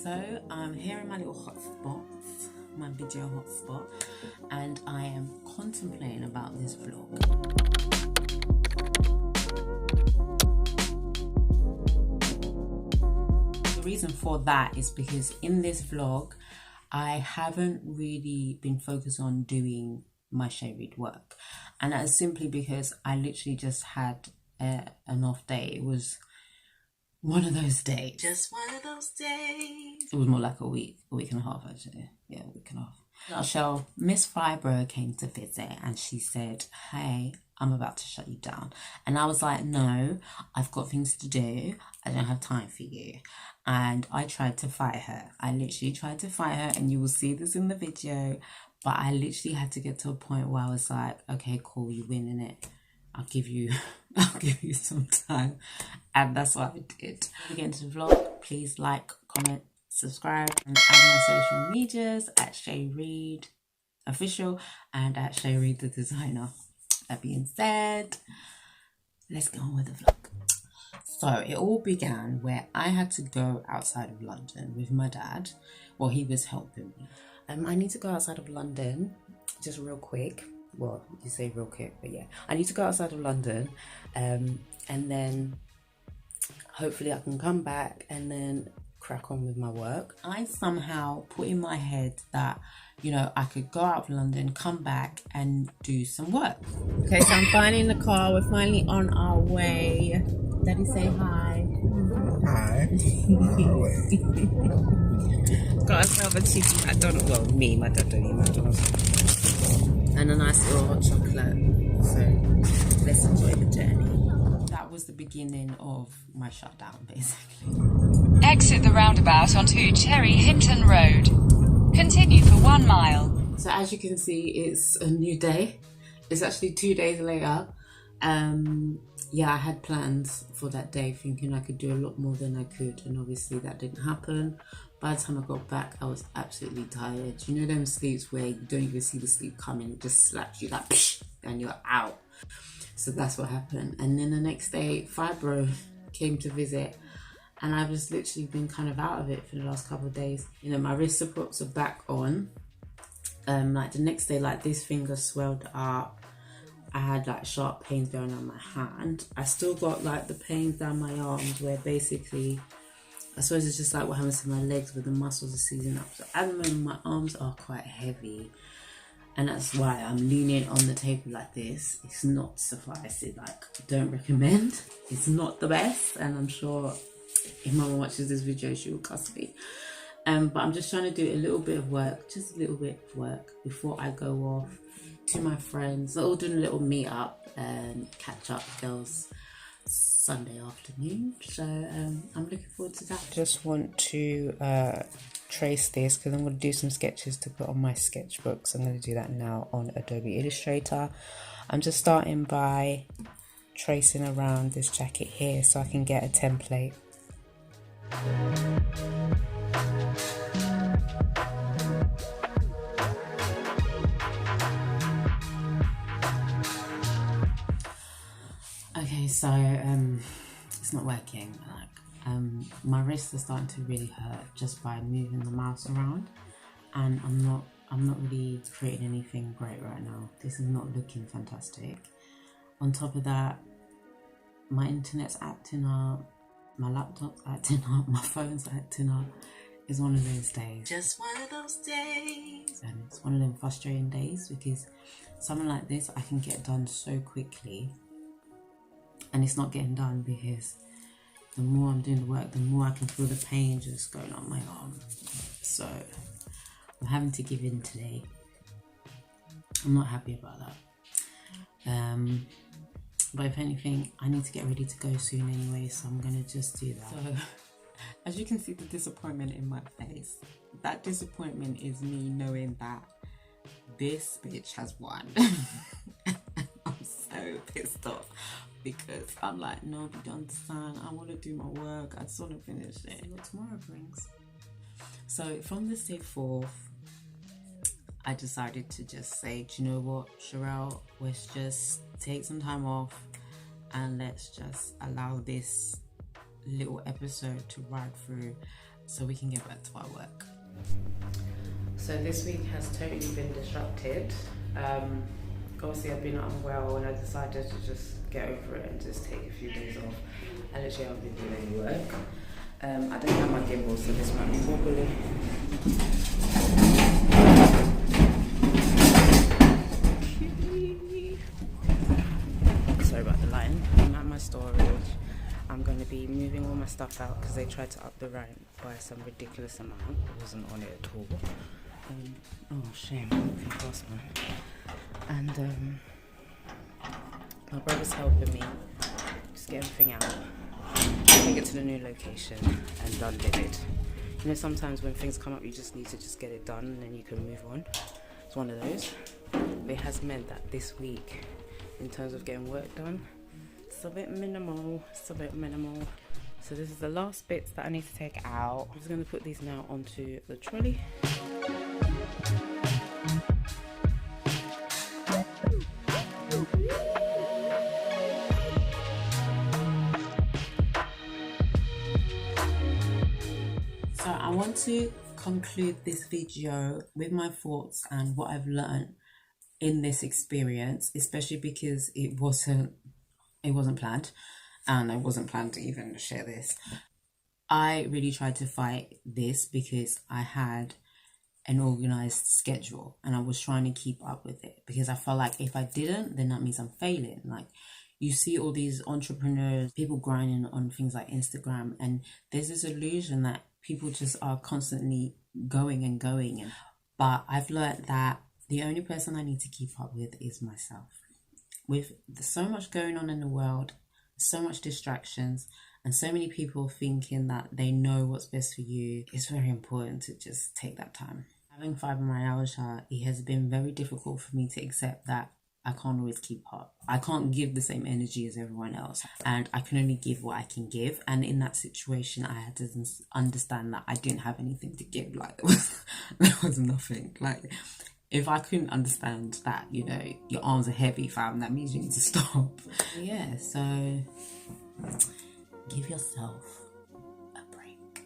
So I'm here in my little hotspot, my video hotspot, and I am contemplating about this vlog. The reason for that is because in this vlog, I haven't really been focused on doing my REID work, and that is simply because I literally just had an off day. It was one of those days. Just one of those days. It was more like a week and a half actually. Yeah, a week and a half. In a nutshell, Miss Fibro came to visit and she said, "Hey, I'm about to shut you down." And I was like, "No, I've got things to do. I don't have time for you." And I tried to fight her. I literally tried to fight her, and you will see this in the video. But I literally had to get to a point where I was like, "Okay, cool, you winning it. I'll give you some time." And that's what I did. Before we get into the vlog, please like, comment, subscribe, and add my social medias at REID official and at REID the designer. That being said, let's get on with the vlog. So it all began where I had to go outside of London with my dad. Well, he was helping me. I need to go outside of London just real quick. Well, you say real quick, but yeah, I need to go outside of London, and then hopefully I can come back and then crack on with my work. I somehow put in my head that, you know, I could go out of London, come back and do some work. Okay, so I'm finally in the car. We're finally on our way. Daddy, say hi. Hi. Got ourselves a cheeky McDonald's. Well, me, my dad don't eat McDonald's. And a nice little hot chocolate. So let's enjoy the journey. That was the beginning of my shutdown, basically. Exit the roundabout onto Cherry Hinton Road. Continue for 1 mile. So as you can see, it's a new day. It's actually 2 days later. Yeah, I had plans for that day, thinking I could do a lot more than I could, and obviously that didn't happen. By the time I got back, I was absolutely tired. You know them sleeps where you don't even see the sleep coming, it just slaps you like psh, and you're out. So that's what happened. And then the next day, Fibro came to visit, and I've just literally been kind of out of it for the last couple of days. You know, my wrist supports are back on. Like the next day, like this finger swelled up. I had like sharp pains going on my hand. I still got like the pains down my arms where basically, I suppose it's just like what happens to my legs where the muscles are seizing up. So at the moment, my arms are quite heavy. And that's why I'm leaning on the table like this. It's not sufficing, like, don't recommend. It's not the best. And I'm sure if Mama watches this video, she will cuss me. But I'm just trying to do a little bit of work, just a little bit of work before I go off to my friends. We're all doing a little meet up and catch up girls Sunday afternoon. So I'm looking forward to that. Just want to trace this because I'm going to do some sketches to put on my sketchbooks. I'm going to do that now on Adobe Illustrator. I'm just starting by tracing around this jacket here so I can get a template. Okay, so it's not working. Like my wrists are starting to really hurt just by moving the mouse around, and I'm not really creating anything great right now. This is not looking fantastic. On top of that, my internet's acting up, my laptop's acting up, my phone's acting up. It's one of those days. Just one of those days. And it's one of them frustrating days because something like this I can get done so quickly. And it's not getting done because the more I'm doing the work, the more I can feel the pain just going on my arm. So I'm having to give in today. I'm not happy about that. But if anything, I need to get ready to go soon anyway, so I'm gonna just do that. So as you can see the disappointment in my face, that disappointment is me knowing that this bitch has won. I'm so pissed off. Because I'm like, no, you don't understand. I want to do my work. I just want to finish it. See what tomorrow brings. So from this day forth, I decided to just say, do you know what, Sherelle, let's just take some time off and let's just allow this little episode to ride through so we can get back to our work. So this week has totally been disrupted. Obviously I've been unwell and I decided to just get over it and just take a few days off. I literally haven't been doing any work. I don't have my gimbal, so this might be wobbly. Sorry about the lighting. I'm at my storage. I'm going to be moving all my stuff out because they tried to up the rent by some ridiculous amount. I wasn't on it at all. Oh, shame. Fast one. And my brother's helping me just get everything out, take it to the new location and done with it. You know, sometimes when things come up you just need to just get it done and then you can move on. It's one of those. But it has meant that this week, in terms of getting work done, it's a bit minimal. So this is the last bits that I need to take out. I'm just going to put these now onto the trolley. So I want to conclude this video with my thoughts and what I've learned in this experience, especially because it wasn't planned, and I wasn't planned to even share this. I really tried to fight this because I had an organized schedule and I was trying to keep up with it, because I felt like if I didn't, then that means I'm failing. Like, you see all these entrepreneurs, people grinding on things like Instagram, and there's this illusion that people just are constantly going. But I've learned that the only person I need to keep up with is myself. With so much going on in the world, so much distractions, and so many people thinking that they know what's best for you, it's very important to just take that time. Having fibromyalgia, it has been very difficult for me to accept that I can't always keep up. I can't give the same energy as everyone else, and I can only give what I can give. And in that situation, I had to understand that I didn't have anything to give. Like, there was nothing. Like, if I couldn't understand that, you know, your arms are heavy, fam, that means you need to stop. Yeah, so give yourself a break.